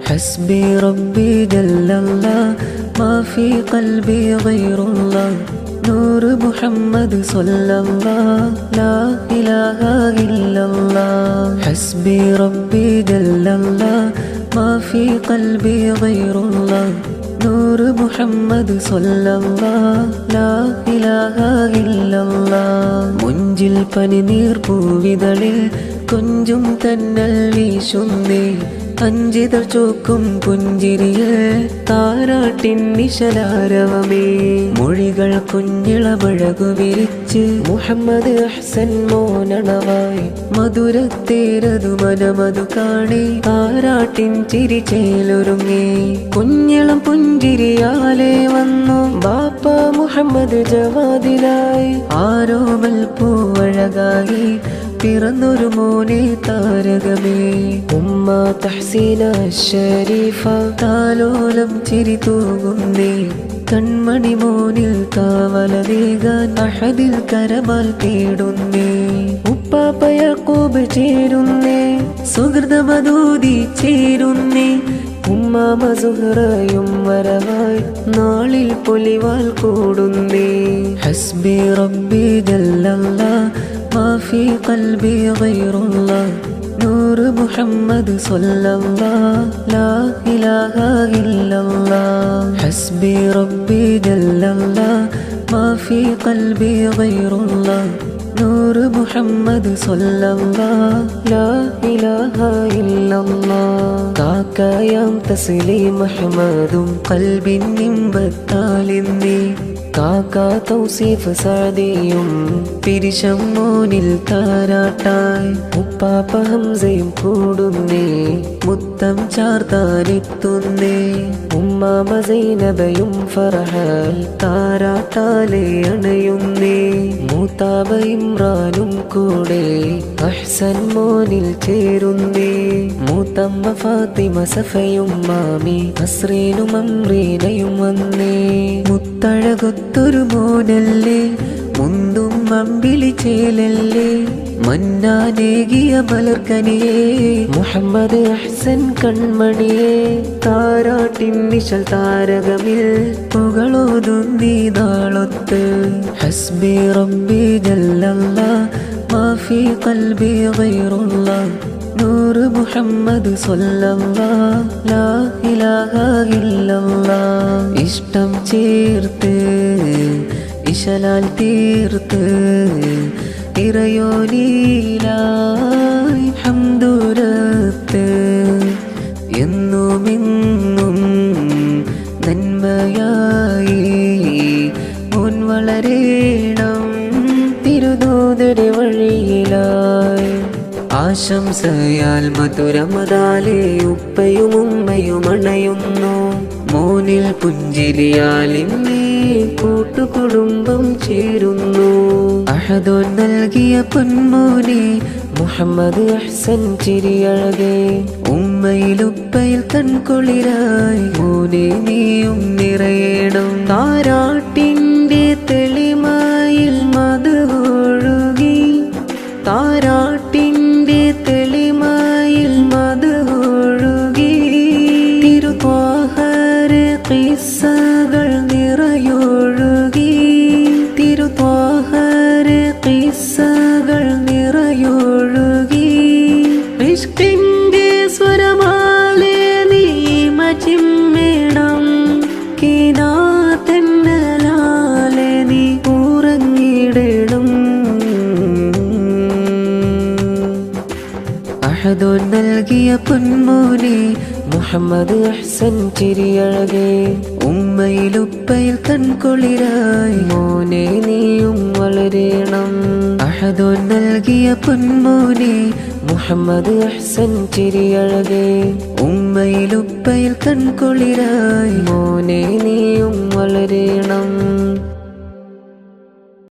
حسبي ربي جل الله ما في قلبي غير الله نور محمد صلى الله لا إله إلا الله حسبي ربي جل الله ما في قلبي غير الله نور محمد صلى الله لا إله إلا الله മുഞ്ചിൽ പനിനീർ പൂവിതളിൽ കൊഞ്ചും തന്നൽ വീശുന്നേ അഞ്ചിതൾ ചോക്കും പുഞ്ചിരിയിൽ താരാട്ടിൻ നിശലാരവമേ മൊഴികൾ കുഞ്ഞിളവഴകു വിരിച്ച് മുഹമ്മദ് അഹ്സൻ മോനണവായി മധുരത്തേരതു മനമതു കാണി താരാട്ടിൻ ചിരിച്ചേലൊരുങ്ങി കുഞ്ഞിളം പുഞ്ചിരിയാലെ വന്നു ബാപ്പ മുഹമ്മദ് ജവാദിലായി ആരോമൽ പൂവഴകായി പിറന്നൊരു മോനെ താരകമേ ഉമ്മ തഹ്സീന ശരീഫ താലോലം ചിരി തൂകുന്നേ കൺമണി മോനിൽ കാവലതേകാൻ അഹദിൽ കരമാൽ തേടുന്നേ ഉപ്പാപ്പ യാക്കൂബ് ചേരുന്നേ സുഹൃതമതൂതി ചേരുന്നേ ഉമ്മാമ സുഹ്റയും വരവായി നാളിൽ പൊലിവാൽ കൂടുന്നേ ഹസ്ബി റബ്ബി ജല്ലല്ലാഹ് ما في قلبي غير الله نور محمد صلى الله لا إله إلا الله حسبي ربي جل الله ما في قلبي غير الله نور محمد صلى الله لا إله إلا الله കാക്കയാം തസ്ലീം അഹ്മദും ഖൽബിൻ നിമ്പത്താലിന്നി കാക്ക തൗസീഫ് സഅദിയും പിരിശം മോനിൽ താരാട്ടായി ഉപ്പാപ്പ ഹംസയും കൂടുന്നേ മുത്തം ചാർത്താനെത്തുന്നേ ഉമ്മാമ സൈനബയും ഫർഹാൽ താരാട്ടാലെ അണയുന്നേ മൂത്താബ ഇമ്രാനും കൂടെ അഹ്സൻ മോനിൽ ചേരുന്നേ മൂത്തമ്മ ഫാത്തിമ സഫയും മാമി നസ്രീനും അമ്രീനയും വന്നേ മുത്തഴകൊത്തൊരു മോനല്ലേ മുന്തും അമ്പിളി ചേലല്ലേ മന്നാനേകിയ മലർക്കനിയേ മുഹമ്മദ് അഹ്സൻ കൺമണിയേ താരാട്ടിൻ നിശൽ താരകമിൽ പുകളോതുന്നീ നാളൊത്ത് ഹസ്ബി റബ്ബി ജല്ലല്ലാഹ് മാ ഫീ ഖൽബി ഗൈറുല്ലാഹ് നൂർ മുഹമ്മദ് സ്വല്ലല്ലാഹ് ലാ ഇലാഹ ഇല്ലല്ലാഹ് ഇഷ്ടം ചേർത്ത് ഇശലാൽ തീർത്ത് ഇറയോനിലായി ഹംദുരത്ത് എന്നുമെന്നും നന്മയായി മുൻ വളരേണം തിരുദൂതരുടെ വഴിയിലായി ആശംസയാൽ മധുരമതാലേ ഉപ്പയും ഉമ്മയും അണയുന്നു മോനിൽ പുഞ്ചിരിയാൽ ഇന്നേ കൂട്ടുകുടുംബം ചേരുന്നു അഹദോൻ നൽകിയ പൊന്മോനെ മുഹമ്മദ് അഹ്സൻ ചിരിയഴകെ ഉമ്മയിലുപ്പയിൽ കൺകുളിരായി മോനെ നീയും നിറയണം താരാട്ടിൻ്റെ തെളിമയിൽ മധുവൊഴുകി താരാട്ടിൻ്റെ തെളിമയിൽ മധുവൊഴുകി തിരുത്വാഹര ഖിസ്സകൾ നിറയൊഴുകി തിരുത്വാഹര ഖിസ്സകൾ നിറയൊഴുകി ഇഷ്കിൻ്റെ സ്വരമാലെ നീ മച്ചിമ്മേണം കിനാതെന്നലാലെ നീ ഉറങ്ങിടണം അഹദോൻ നൽകിയ പൊന്മോനെ മുഹമ്മദ് അഹ്സൻ ചിരിയഴകെ ഉമ്മയിലുപ്പയിൽ കൺകുളിരായി മോനെ നീയും വളരേണം അഹദോൻ നൽകിയ പൊന്മോനെ മുഹമ്മദ് അഹ്സൻ ചിരിയഴകെ ഉമ്മയിലുപ്പയിൽ കൺകുളിരായി മോനെ നീയും വളരേണം